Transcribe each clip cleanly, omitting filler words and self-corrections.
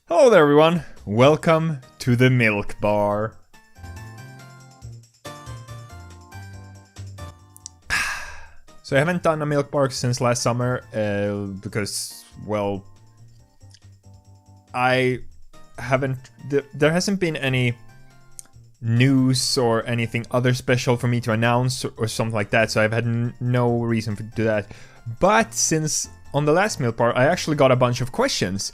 Hello there everyone, welcome to the Milkbar. So I haven't done a Milkbar since last summer, because, well, there hasn't been any news or anything other special for me to announce or something like that, so I've had no reason to do that. But since on the last Milkbar I actually got a bunch of questions,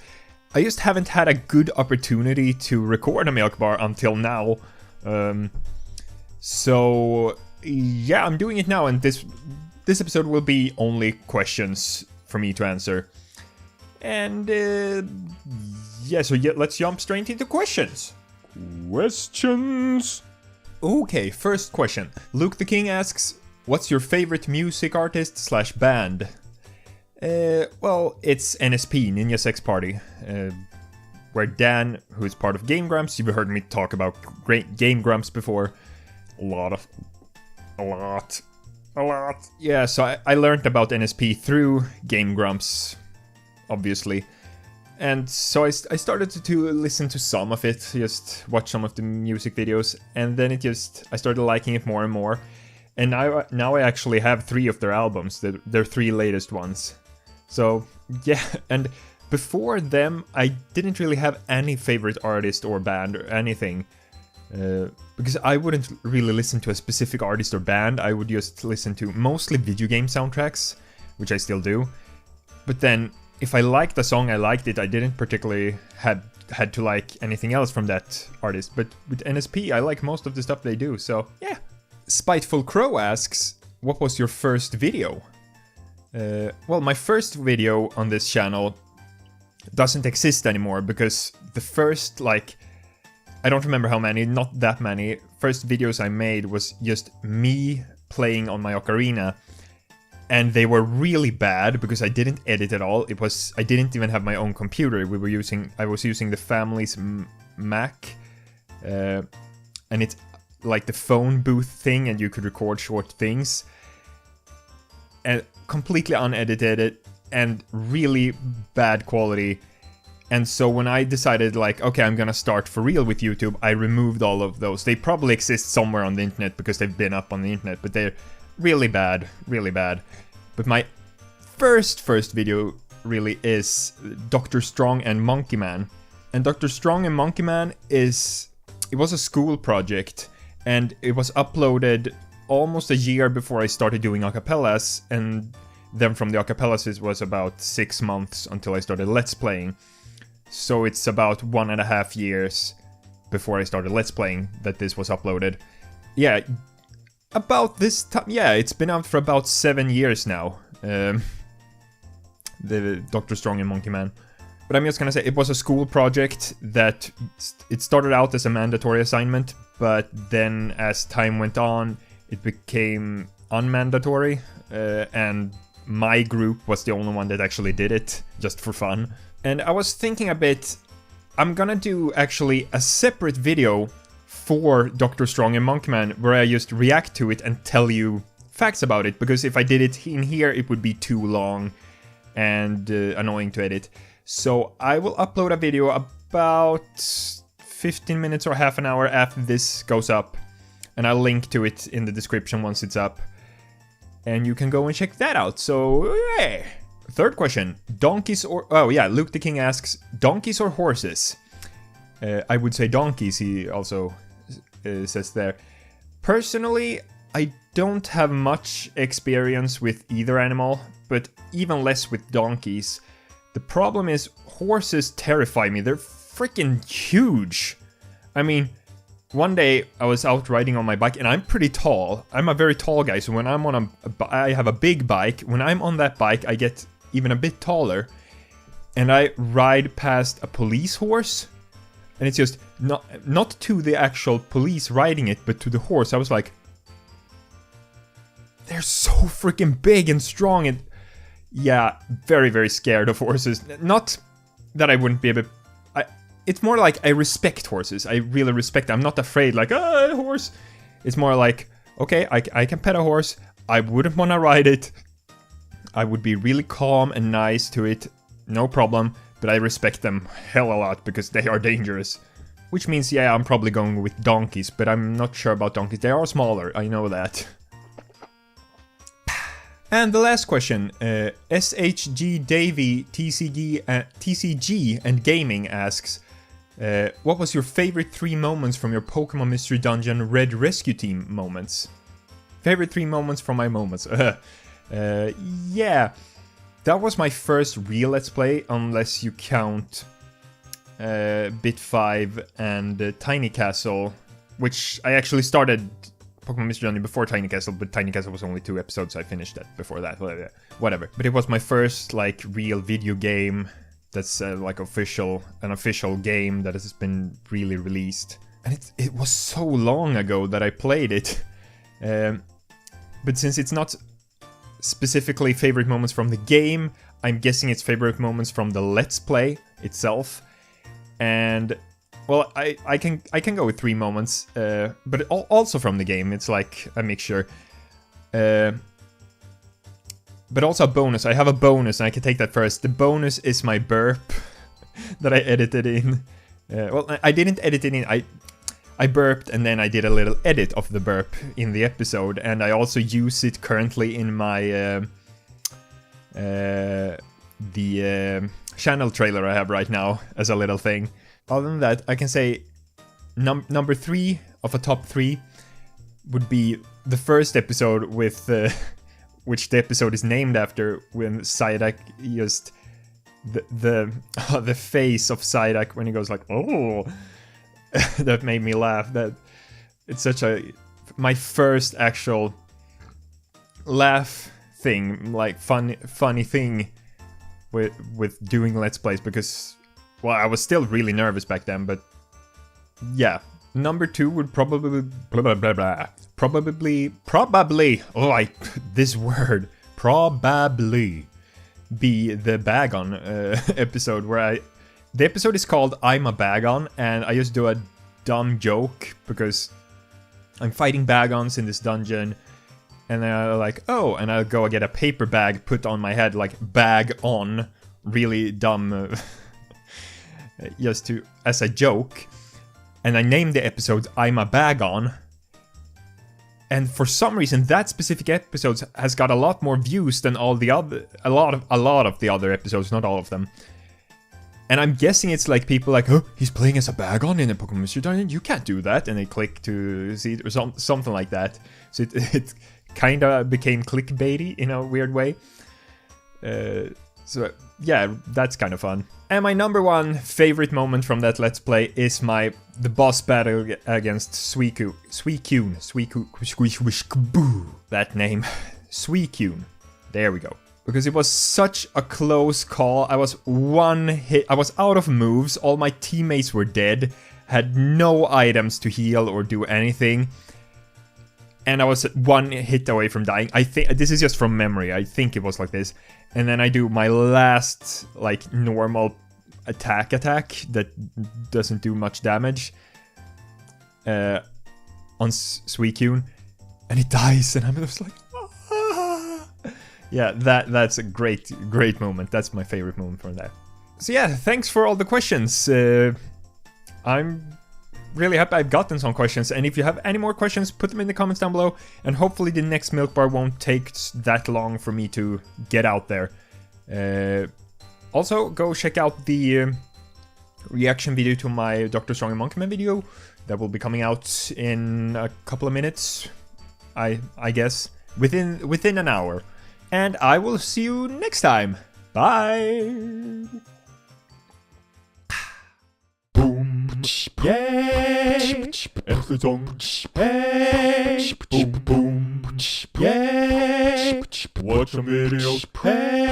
I just haven't had a good opportunity to record a Milkbar until now. So yeah, I'm doing it now, and this episode will be only questions for me to answer. And let's jump straight into questions. Questions. Okay, first question. Luke the King asks, what's your favorite music artist slash band? Well, it's NSP, Ninja Sex Party, where Dan, who is part of Game Grumps, you've heard me talk about great Game Grumps before, a lot. Yeah, so I learned about NSP through Game Grumps, obviously, and so I started to listen to some of it, just watch some of the music videos, and then I started liking it more and more, and now I actually have 3 of their albums, their 3 latest ones. So, yeah, and before them, I didn't really have any favorite artist or band or anything. Because I wouldn't really listen to a specific artist or band, I would just listen to mostly video game soundtracks, which I still do. But then, if I liked a song, I liked it, I didn't particularly had to like anything else from that artist. But with NSP, I like most of the stuff they do, so yeah. Spiteful Crow asks, what was your first video? Well, my first video on this channel doesn't exist anymore because the first, I don't remember how many, not that many, first videos I made was just me playing on my ocarina, and they were really bad because I didn't edit at all. I didn't even have my own computer. I was using the family's Mac, and it's like the phone booth thing, and you could record short things. And completely unedited and really bad quality. And so when I decided, okay, I'm gonna start for real with YouTube, I removed all of those. They probably exist somewhere on the internet because they've been up on the internet, but they're really bad, really bad. But my first video really is Dr. Strong and Monkey Man. And Dr. Strong and Monkey Man it was a school project, and it was uploaded almost a year before I started doing acapellas, and then from the acapellas it was about 6 months until I started Let's Playing. So it's about 1.5 years before I started Let's Playing that this was uploaded. Yeah, about this time, yeah, it's been out for about 7 years now. The Dr. Strong and Monkey Man. But I'm just gonna say, it was a school project that it started out as a mandatory assignment, but then as time went on, it became unmandatory, and my group was the only one that actually did it, just for fun. And I was thinking a bit, I'm gonna do actually a separate video for Dr. Strong and Monkey Man, where I just react to it and tell you facts about it, because if I did it in here, it would be too long and annoying to edit. So I will upload a video about 15 minutes or half an hour after this goes up, and I'll link to it in the description once it's up. And you can go and check that out. So, yeah. Third question. Donkeys or... Oh, yeah. Luke the King asks, donkeys or horses? I would say donkeys, he also says there. Personally, I don't have much experience with either animal, but even less with donkeys. The problem is, horses terrify me. They're freaking huge. I mean... One day, I was out riding on my bike, and I'm pretty tall. I'm a very tall guy, so when I'm on I have a big bike. When I'm on that bike, I get even a bit taller. And I ride past a police horse, and it's just not to the actual police riding it, but to the horse. I was like, they're so freaking big and strong, and yeah, very, very scared of horses. Not that I wouldn't be able... It's more like I respect horses. I really respect them. I'm not afraid, horse. It's more like, okay, I can pet a horse. I wouldn't want to ride it. I would be really calm and nice to it. No problem. but I respect them hell a lot because they are dangerous. Which means, yeah, I'm probably going with donkeys, but I'm not sure about donkeys. They are smaller, I know that. And the last question, SHG Davy TCG and Gaming asks, what was your favorite 3 moments from your Pokemon Mystery Dungeon Red Rescue Team moments? Favorite 3 moments from my moments. Yeah, that was my first real Let's Play, unless you count Bit 5 and Tiny Castle, which I actually started Pokemon Mystery Dungeon before Tiny Castle, but Tiny Castle was only 2 episodes, so I finished that before that, whatever. But it was my first, like, real video game that's, like, an official game that has been really released. And it was so long ago that I played it. But since it's not specifically favorite moments from the game, I'm guessing it's favorite moments from the Let's Play itself. And... well, I can go with 3 moments, but also from the game. It's like a mixture. But also a bonus. I have a bonus, and I can take that first. The bonus is my burp that I edited in. Well, I didn't edit it in. I burped, and then I did a little edit of the burp in the episode, and I also use it currently in my channel trailer I have right now as a little thing. Other than that, I can say number 3 of a top 3 would be the first episode with, which the episode is named after, when Psyduck just, the face of Psyduck when he goes like, oh, that made me laugh. That it's such my first actual laugh thing, like funny thing with doing Let's Plays, because, well, I was still really nervous back then, but yeah. Number 2 would probably be the Bagon episode, where the episode is called I'm a Bagon, and I just do a dumb joke because I'm fighting Bagons in this dungeon, and then I'm like, oh, and I'll go get a paper bag put on my head, like bag on, really dumb, just as a joke. And I named the episode I'm a Bagon. And for some reason, that specific episode has got a lot more views than all the other, a lot of the other episodes, not all of them. And I'm guessing it's like people like, oh, he's playing as a Bagon in a Pokemon Mystery Dungeon, you can't do that. And they click to see it, or something like that. So it kind of became clickbaity in a weird way. So yeah, that's kind of fun. And my number 1 favorite moment from that Let's Play is the boss battle against Suicune. That name. Suicune. There we go. Because it was such a close call. I was one hit. I was out of moves. All my teammates were dead. Had no items to heal or do anything. And I was 1 hit away from dying. I think this is just from memory. I think it was like this. And then I do my last, like, normal attack that doesn't do much damage on Suicune, and it dies, and I'm just like, ah! Yeah, that's a great moment. That's my favorite moment from that. So yeah, thanks for all the questions. I'm really happy I've gotten some questions, and if you have any more questions, put them in the comments down below, and hopefully the next Milkbar won't take that long for me to get out there. Also, go check out the reaction video to my Dr. Strong and Monkeyman video. That will be coming out in a couple of minutes, I guess, within an hour. And I will see you next time. Bye! Yeah, efter song. Hey, boom, boom. Yeah, watch some videos. Hey.